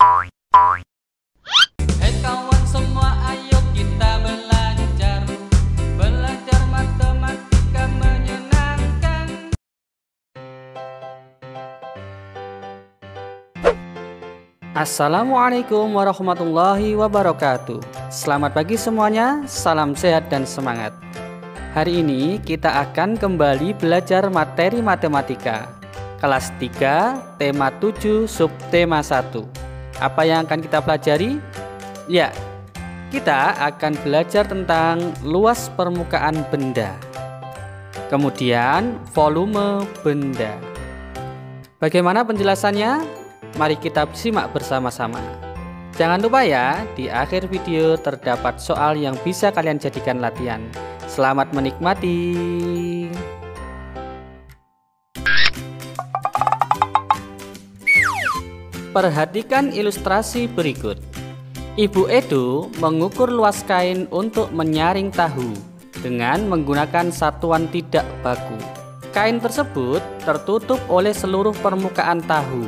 Hai kawan semua, ayo kita belajar matematika menyenangkan. Assalamualaikum warahmatullahi wabarakatuh. Selamat pagi semuanya, salam sehat dan semangat. Hari ini kita akan kembali belajar materi matematika kelas 3, tema 7, subtema 1. Apa yang akan kita pelajari? Ya, kita akan belajar tentang luas permukaan benda, kemudian volume benda. Bagaimana penjelasannya? Mari kita simak bersama-sama. Jangan lupa ya, di akhir video terdapat soal yang bisa kalian jadikan latihan. Selamat menikmati. Perhatikan ilustrasi berikut. Ibu Edo mengukur luas kain untuk menyaring tahu dengan menggunakan satuan tidak baku. Kain tersebut tertutup oleh seluruh permukaan tahu.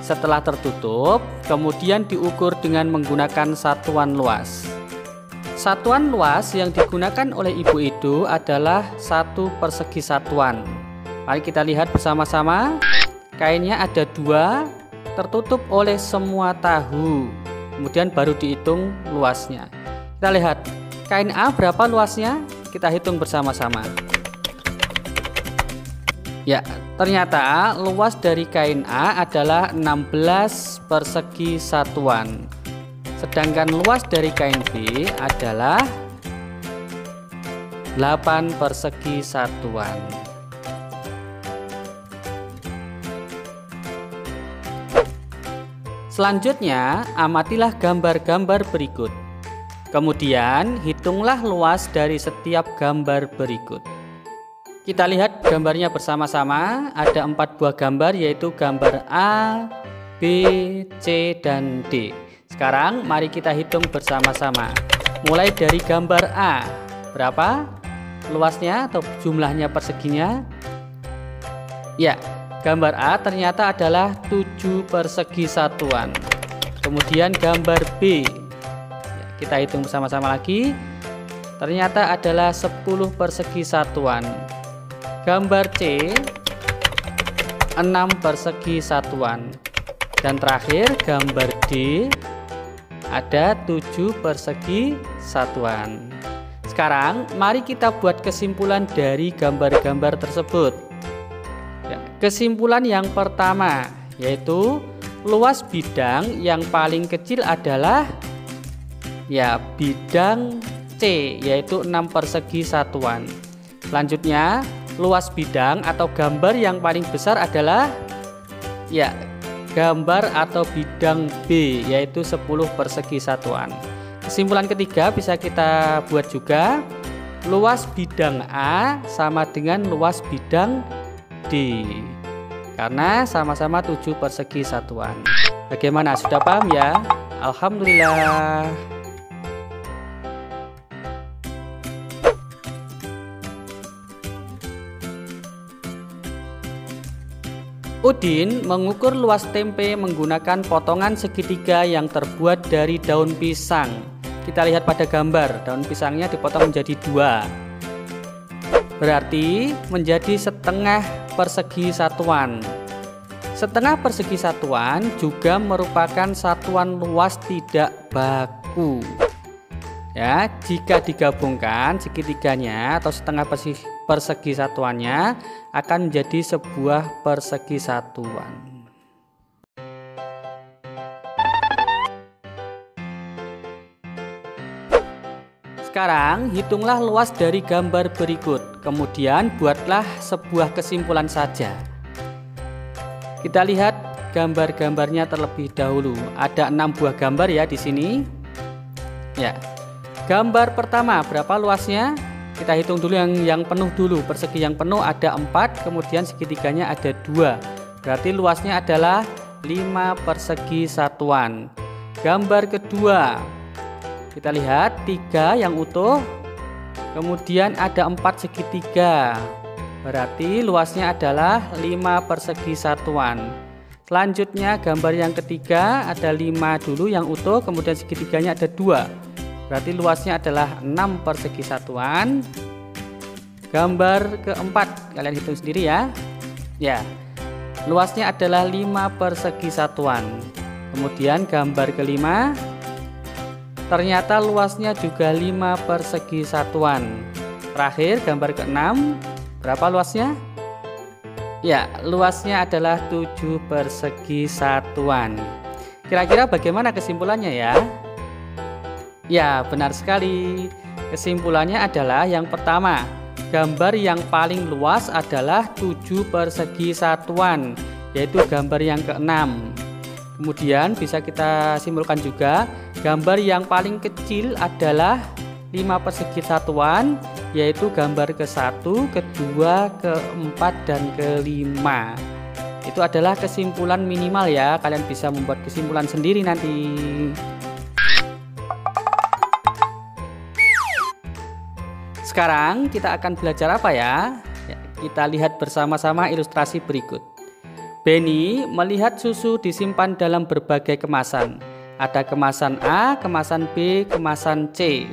Setelah tertutup, kemudian diukur dengan menggunakan satuan luas. Satuan luas yang digunakan oleh Ibu Edo adalah 1 persegi satuan. Mari kita lihat bersama-sama. Kainnya ada 2, tertutup oleh semua tahu. Kemudian baru dihitung luasnya. Kita lihat, kain A berapa luasnya? Kita hitung bersama-sama. Ya, ternyata luas dari kain A adalah 16 persegi satuan. Sedangkan luas dari kain B adalah 8 persegi satuan. Selanjutnya, amatilah gambar-gambar berikut. Kemudian, hitunglah luas dari setiap gambar berikut. Kita lihat gambarnya bersama-sama. Ada 4 buah gambar, yaitu gambar A, B, C, dan D. Sekarang mari kita hitung bersama-sama. Mulai dari gambar A. Berapa luasnya atau jumlahnya perseginya? Ya, gambar A ternyata adalah 7 persegi satuan. Kemudian gambar B. Ya, kita hitung bersama-sama lagi. Ternyata adalah 10 persegi satuan. Gambar C 6 persegi satuan. Dan terakhir gambar D ada 7 persegi satuan. Sekarang mari kita buat kesimpulan dari gambar-gambar tersebut. Ya, kesimpulan yang pertama yaitu luas bidang yang paling kecil adalah bidang C, yaitu 6 persegi satuan. Selanjutnya, luas bidang atau gambar yang paling besar adalah gambar atau bidang B, yaitu 10 persegi satuan. Kesimpulan ketiga bisa kita buat juga, luas bidang A sama dengan luas bidang D, karena sama-sama 7 persegi satuan. Bagaimana, sudah paham ya? Alhamdulillah. Udin mengukur luas tempe menggunakan potongan segitiga yang terbuat dari daun pisang. Kita lihat pada gambar, daun pisangnya dipotong menjadi 2. Berarti menjadi setengah persegi satuan. Setengah persegi satuan juga merupakan satuan luas tidak baku. Ya, jika digabungkan segitiganya atau setengah persegi satuannya akan menjadi sebuah persegi satuan. Sekarang hitunglah luas dari gambar berikut. Kemudian buatlah sebuah kesimpulan saja. Kita lihat gambar-gambarnya terlebih dahulu. Ada 6 buah gambar ya di sini. Ya. Gambar pertama berapa luasnya? Kita hitung dulu yang penuh dulu. Persegi yang penuh ada 4, kemudian segitiganya ada 2. Berarti luasnya adalah 5 persegi satuan. Gambar kedua, kita lihat 3 yang utuh, kemudian ada 4 segitiga. Berarti luasnya adalah 5 persegi satuan. Selanjutnya gambar yang ketiga ada 5 dulu yang utuh, kemudian segitiganya ada 2. Berarti luasnya adalah 6 persegi satuan. Gambar keempat, kalian hitung sendiri ya. Ya, luasnya adalah 5 persegi satuan. Kemudian gambar kelima, ternyata luasnya juga 5 persegi satuan. Terakhir gambar keenam, berapa luasnya? Ya, luasnya adalah 7 persegi satuan. Kira-kira bagaimana kesimpulannya ya? Ya, benar sekali. Kesimpulannya adalah yang pertama, gambar yang paling luas adalah 7 persegi satuan, yaitu gambar yang keenam. Kemudian bisa kita simpulkan juga, gambar yang paling kecil adalah 5 persegi satuan, yaitu gambar ke-1, ke-2, ke-4, dan ke-5. Itu adalah kesimpulan minimal ya, kalian bisa membuat kesimpulan sendiri nanti. Sekarang kita akan belajar apa ya? Kita lihat bersama-sama ilustrasi berikut. Benny melihat susu disimpan dalam berbagai kemasan. Ada kemasan A, kemasan B, kemasan C.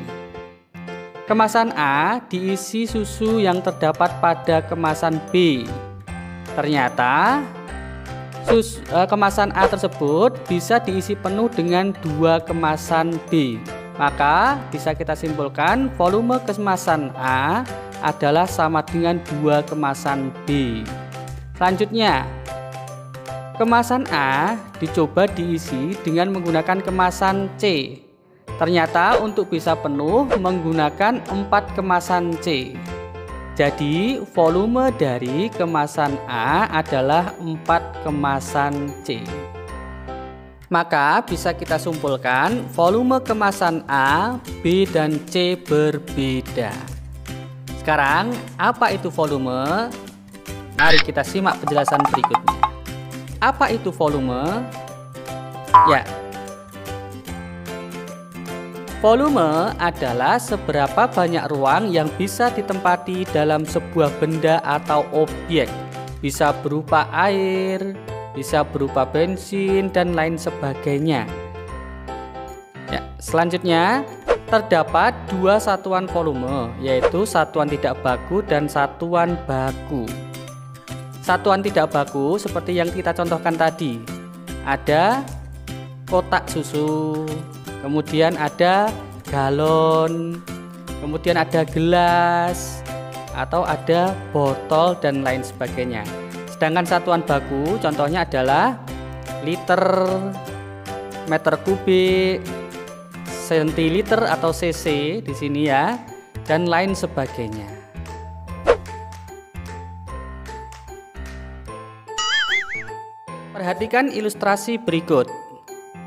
Kemasan A diisi susu yang terdapat pada kemasan B. Ternyata kemasan A tersebut bisa diisi penuh dengan 2 kemasan B. Maka bisa kita simpulkan volume kemasan A adalah sama dengan 2 kemasan B. Selanjutnya, kemasan A dicoba diisi dengan menggunakan kemasan C. Ternyata untuk bisa penuh menggunakan 4 kemasan C. Jadi volume dari kemasan A adalah 4 kemasan C. Maka bisa kita simpulkan volume kemasan A, B, dan C berbeda. Sekarang apa itu volume? Mari kita simak penjelasan berikutnya. Apa itu volume? Ya, volume adalah seberapa banyak ruang yang bisa ditempati dalam sebuah benda atau objek. Bisa berupa air, bisa berupa bensin, dan lain sebagainya. Ya, selanjutnya terdapat 2 satuan volume, yaitu satuan tidak baku dan satuan baku. Satuan tidak baku seperti yang kita contohkan tadi. Ada kotak susu, kemudian ada galon, kemudian ada gelas, atau ada botol, dan lain sebagainya. Sedangkan satuan baku contohnya adalah liter, meter kubik, sentiliter atau cc di sini ya, dan lain sebagainya. Perhatikan ilustrasi berikut.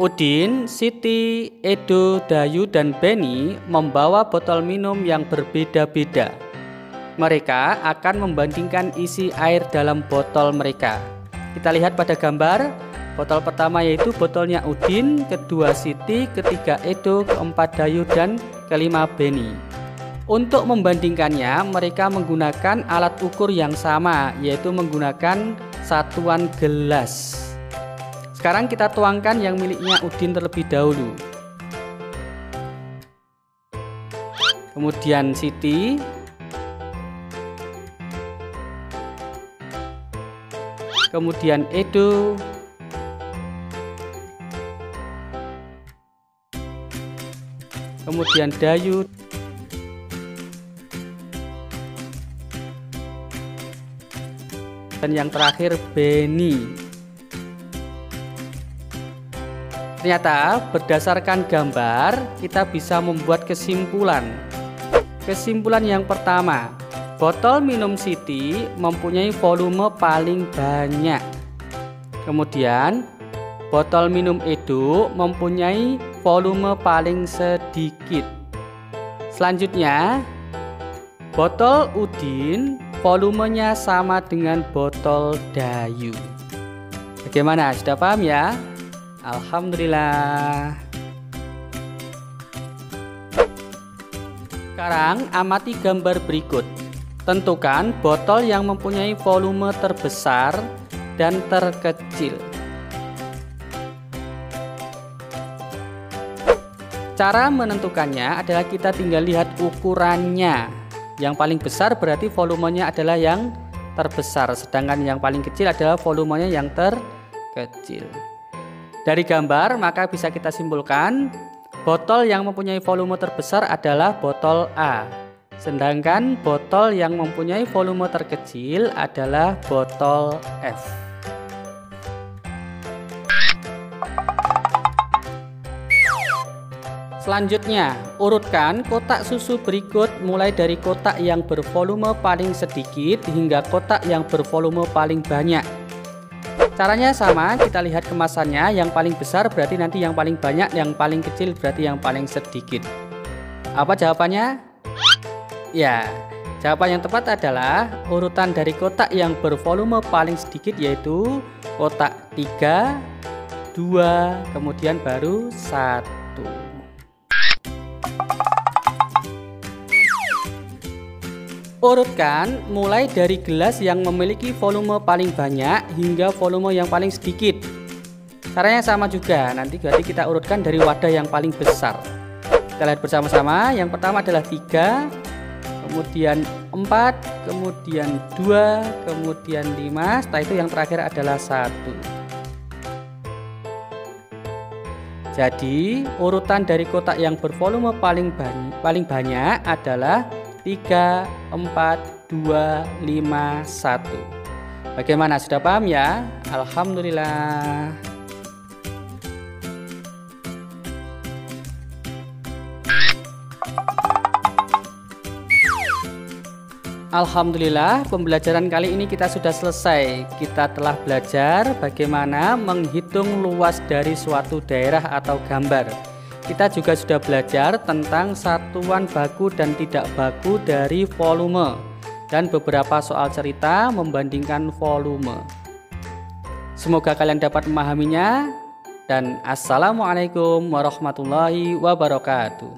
Udin, Siti, Edo, Dayu, dan Benny membawa botol minum yang berbeda-beda. Mereka akan membandingkan isi air dalam botol mereka. Kita lihat pada gambar. Botol pertama yaitu botolnya Udin, kedua Siti, ketiga Edo, keempat Dayu, dan kelima Benny. Untuk membandingkannya, mereka menggunakan alat ukur yang sama, yaitu menggunakan satuan gelas. Sekarang kita tuangkan yang miliknya Udin terlebih dahulu. Kemudian Siti, kemudian Edo, kemudian Dayu, dan yang terakhir Benny. Ternyata berdasarkan gambar kita bisa membuat kesimpulan. Kesimpulan yang pertama, botol minum Siti mempunyai volume paling banyak. Kemudian botol minum Edo mempunyai volume paling sedikit. Selanjutnya, botol Udin volumenya sama dengan botol Dayu. Bagaimana? Sudah paham ya? Alhamdulillah. Sekarang amati gambar berikut. Tentukan botol yang mempunyai volume terbesar dan terkecil. Cara menentukannya adalah kita tinggal lihat ukurannya. Yang paling besar berarti volumenya adalah yang terbesar, sedangkan yang paling kecil adalah volumenya yang terkecil. Dari gambar maka bisa kita simpulkan botol yang mempunyai volume terbesar adalah botol A, sedangkan botol yang mempunyai volume terkecil adalah botol F. Selanjutnya, urutkan kotak susu berikut mulai dari kotak yang bervolume paling sedikit hingga kotak yang bervolume paling banyak. Caranya sama, kita lihat kemasannya, yang paling besar berarti nanti yang paling banyak, yang paling kecil berarti yang paling sedikit. Apa jawabannya? Ya, jawaban yang tepat adalah urutan dari kotak yang bervolume paling sedikit, yaitu kotak 3, 2, kemudian baru 1. Urutkan mulai dari gelas yang memiliki volume paling banyak hingga volume yang paling sedikit. Caranya sama juga, nanti berarti kita urutkan dari wadah yang paling besar. Kita lihat bersama-sama, yang pertama adalah 3, kemudian 4, kemudian 2, kemudian 5, setelah itu yang terakhir adalah 1. Jadi urutan dari kotak yang bervolume paling banyak adalah 3, 4, 2, 5, 1. Bagaimana, sudah paham ya? Alhamdulillah. Alhamdulillah, pembelajaran kali ini kita sudah selesai. Kita telah belajar bagaimana menghitung luas dari suatu daerah atau gambar. Kita juga sudah belajar tentang satuan baku dan tidak baku dari volume dan beberapa soal cerita membandingkan volume. Semoga kalian dapat memahaminya, dan assalamualaikum warahmatullahi wabarakatuh.